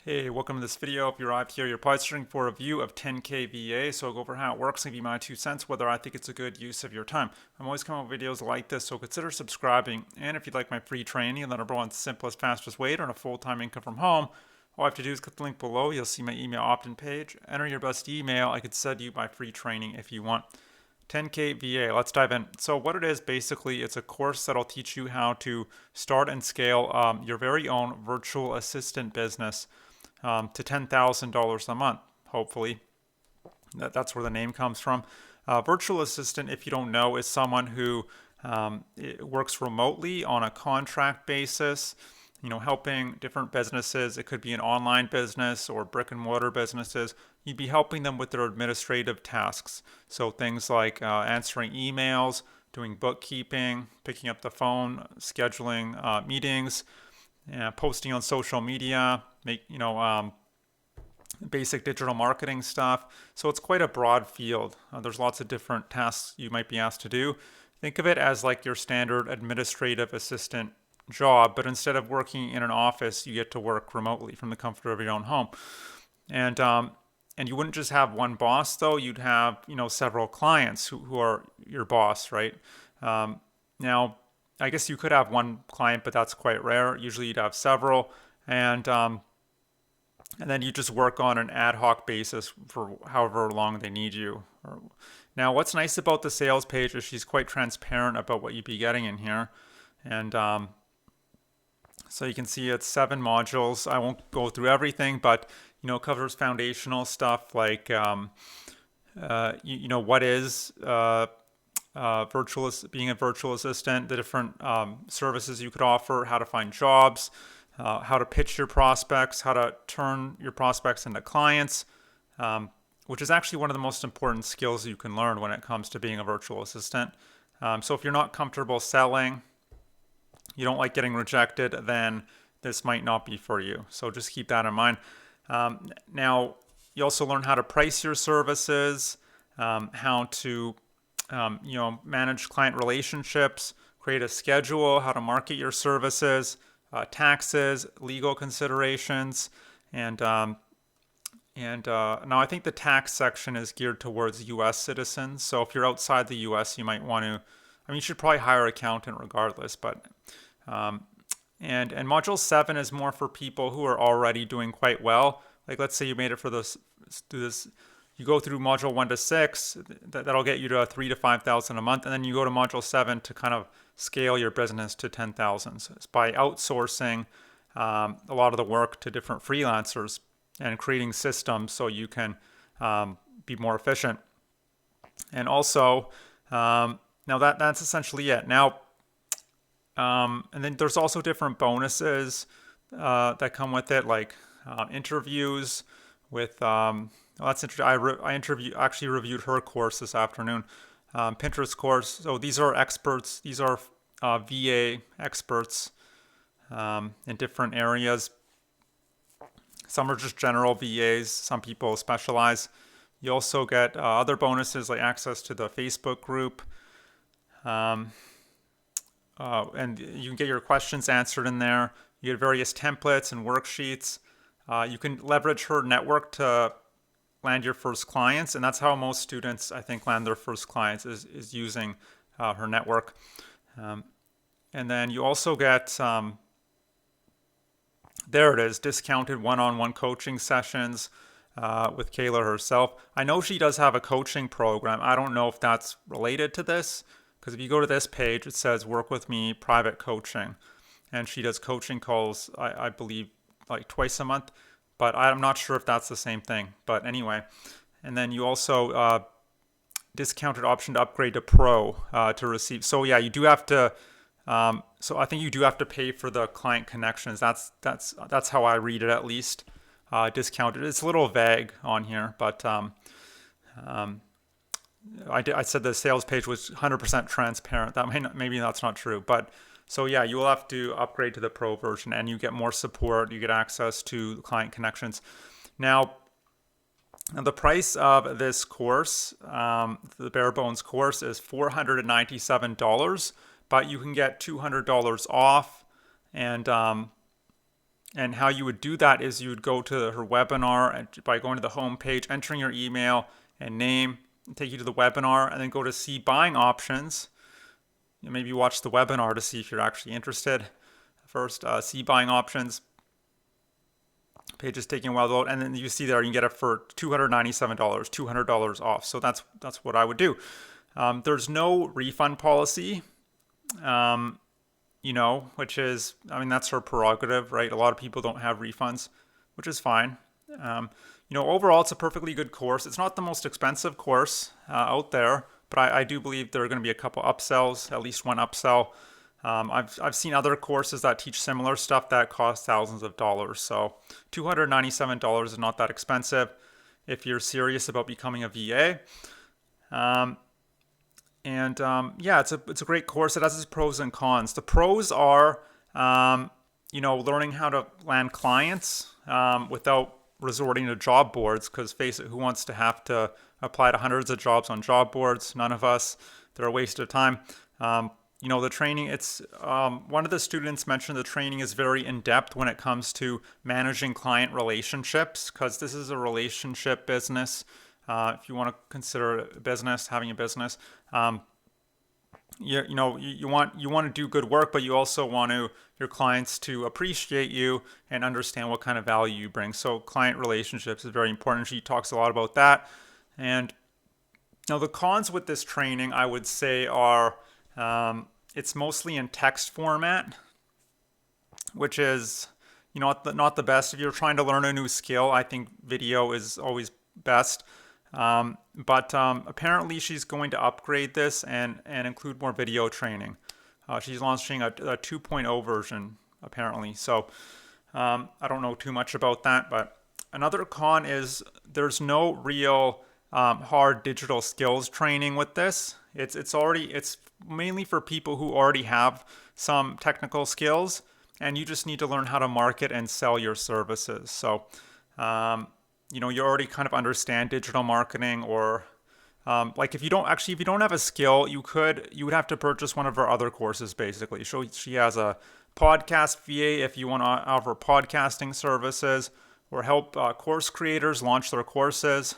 Hey, welcome to this video. If you arrived here, you're probably searching for a view of 10K VA, so I'll go over how it works and give you my 2 cents, whether I think it's a good use of your time. I'm always coming up with videos like this, so consider subscribing. And if you'd like my free training, the number one simplest, fastest way to earn a full-time income from home, all I have to do is click the link below. You'll see my email opt-in page. Enter your best email. I could send you my free training if you want. 10K VA, let's dive in. So what it is, basically, it's a course that'll teach you how to start and scale your very own virtual assistant business to $10,000 a month, hopefully. That's where the name comes from. Virtual assistant, if you don't know, is someone who works remotely on a contract basis, helping different businesses. It could be an online business or brick and mortar businesses. You'd be helping them with their administrative tasks. So things like answering emails, doing bookkeeping, picking up the phone, scheduling meetings, posting on social media, basic digital marketing stuff. So it's quite a broad field. There's lots of different tasks you might be asked to do. Think of it as like your standard administrative assistant job, but instead of working in an office, you get to work remotely from the comfort of your own home. And and you wouldn't just have one boss though. You'd have several clients who are your boss, right? Now, I guess you could have one client, but that's quite rare. Usually, you'd have several, and and then you just work on an ad hoc basis for however long they need you. Now, what's nice about the sales page is she's quite transparent about what you'd be getting in here, and so you can see it's 7 modules. I won't go through everything, but it covers foundational stuff like what is being a virtual assistant, the different services you could offer, how to find jobs, how to pitch your prospects, how to turn your prospects into clients, which is actually one of the most important skills you can learn when it comes to being a virtual assistant. So if you're not comfortable selling, you don't like getting rejected, then this might not be for you. So just keep that in mind. Now, you also learn how to price your services, how to manage client relationships, create a schedule, how to market your services, taxes, legal considerations, and now I think the tax section is geared towards U.S. citizens. So if you're outside the U.S., you might want to. You should probably hire an accountant regardless. But and module 7 is more for people who are already doing quite well. Like let's say you made it for this. Do this. You go through module 1 to 6. That'll get you to 3,000 to 5,000 a month, and then you go to module 7 to kind of scale your business to 10,000. So it's by outsourcing a lot of the work to different freelancers and creating systems so you can be more efficient. And also, now that's essentially it. Now, and then there's also different bonuses that come with it, like interviews with. That's interesting. I actually reviewed her course this afternoon, Pinterest course. So these are experts. These are VA experts in different areas. Some are just general VAs. Some people specialize. You also get other bonuses like access to the Facebook group, and you can get your questions answered in there. You get various templates and worksheets. You can leverage her network to land your first clients, and that's how most students, I think, land their first clients is using her network. And then you also get there it is, discounted one-on-one coaching sessions with Kayla herself. I know she does have a coaching program. I don't know if that's related to this, because if you go to this page, it says work with me, private coaching. And she does coaching calls, I believe, like twice a month. But I'm not sure if that's the same thing. But anyway, and then you also discounted option to upgrade to Pro to receive. So yeah, you do have to. So I think you do have to pay for the client connections. That's how I read it, at least. Discounted. It's a little vague on here, but I said the sales page was 100% transparent. Maybe that's not true, but so yeah, you will have to upgrade to the Pro version, and you get more support. You get access to client connections. Now, the price of this course, the bare bones course, is $497, but you can get $200 off, and And how you would do that is you would go to her webinar and by going to the home page, entering your email and name, take you to the webinar, and then go to see buying options. Maybe watch the webinar to see if you're actually interested. First, see buying options. Page is taking a while to load, and then you see there you can get it for $297, $200 off. So that's what I would do. There's no refund policy. Which is, that's her prerogative, right? A lot of people don't have refunds, which is fine. Overall, it's a perfectly good course. It's not the most expensive course out there, but I do believe there are going to be a couple upsells, at least one upsell. I've seen other courses that teach similar stuff that cost thousands of dollars. So $297 is not that expensive if you're serious about becoming a VA. It's a great course. It has its pros and cons. The pros are, learning how to land clients without resorting to job boards. Because face it, who wants to have to apply to hundreds of jobs on job boards? None of us. They're a waste of time. The training, it's one of the students mentioned the training is very in-depth when it comes to managing client relationships, because this is a relationship business. If you want to consider a business, having a business, you want to do good work, but you also want your clients to appreciate you and understand what kind of value you bring. So client relationships is very important. She talks a lot about that. And now the cons with this training, I would say, are it's mostly in text format, which is not the best. If you're trying to learn a new skill, I think video is always best. But apparently she's going to upgrade this and include more video training. She's launching a 2.0 version, apparently. So I don't know too much about that. But another con is there's no real hard digital skills training with this. It's mainly for people who already have some technical skills, and you just need to learn how to market and sell your services. So you already kind of understand digital marketing, or if you don't have a skill, you would have to purchase one of her other courses. Basically, she has a podcast VA if you want to offer podcasting services or help course creators launch their courses.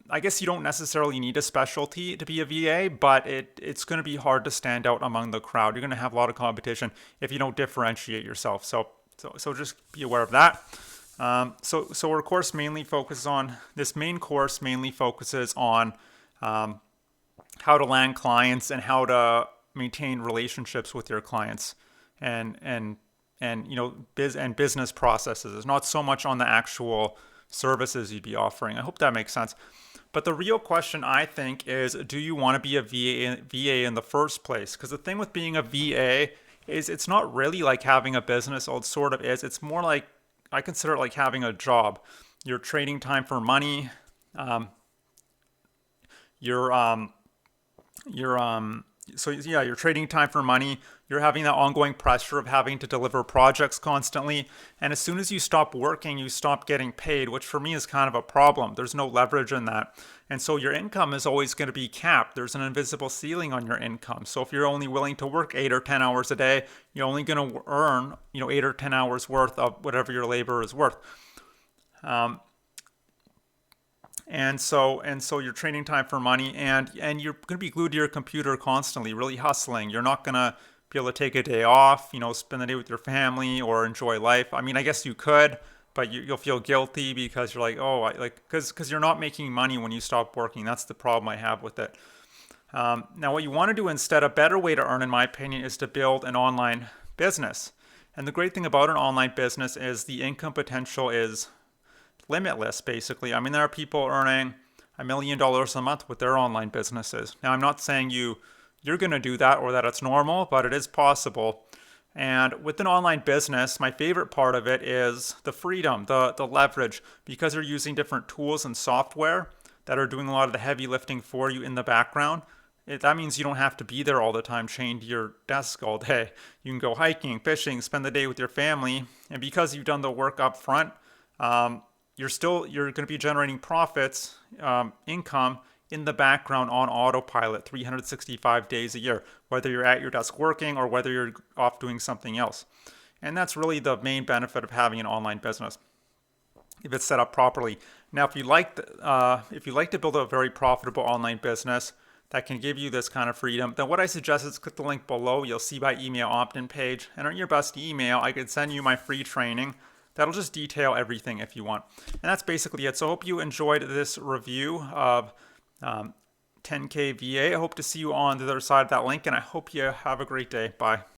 I guess you don't necessarily need a specialty to be a VA, but it's going to be hard to stand out among the crowd. You're going to have a lot of competition if you don't differentiate yourself. So just be aware of that. So our course mainly focuses on, this main course mainly focuses on how to land clients and how to maintain relationships with your clients and business processes. It's not so much on the actual services you'd be offering. I hope that makes sense. But the real question, I think, is do you want to be a VA in the first place? Because the thing with being a VA is it's not really like having a business. Well, it sort of is. It's more like, I consider it like having a job. You're trading time for money. You're trading time for money. You're having that ongoing pressure of having to deliver projects constantly. And as soon as you stop working, you stop getting paid, which for me is kind of a problem. There's no leverage in that. And so your income is always going to be capped. There's an invisible ceiling on your income. So if you're only willing to work 8 or 10 hours a day, you're only going to earn, 8 or 10 hours worth of whatever your labor is worth. And so you're trading time for money, and you're going to be glued to your computer constantly, really hustling. You're not going to be able to take a day off, spend the day with your family or enjoy life. I mean, I guess you could, but you'll feel guilty because you're like, because you're not making money when you stop working. That's the problem I have with it. Now, what you want to do instead, a better way to earn, in my opinion, is to build an online business. And the great thing about an online business is the income potential is limitless, basically. I mean, there are people earning $1 million a month with their online businesses. Now, I'm not saying you're going to do that or that it's normal, but it is possible. And with an online business, my favorite part of it is the freedom, the leverage, because you're using different tools and software that are doing a lot of the heavy lifting for you in the background. That means you don't have to be there all the time, chained to your desk all day. You can go hiking, fishing, spend the day with your family. And because you've done the work up front, you're going to be generating profits, income in the background on autopilot 365 days a year, whether you're at your desk working or whether you're off doing something else. And that's really the main benefit of having an online business, if it's set up properly. Now, if you like to build a very profitable online business that can give you this kind of freedom, then what I suggest is click the link below. You'll see my email opt-in page, and on your best email, I could send you my free training that'll just detail everything if you want. And that's basically it. So I hope you enjoyed this review of 10K VA. I hope to see you on the other side of that link, and I hope you have a great day. Bye.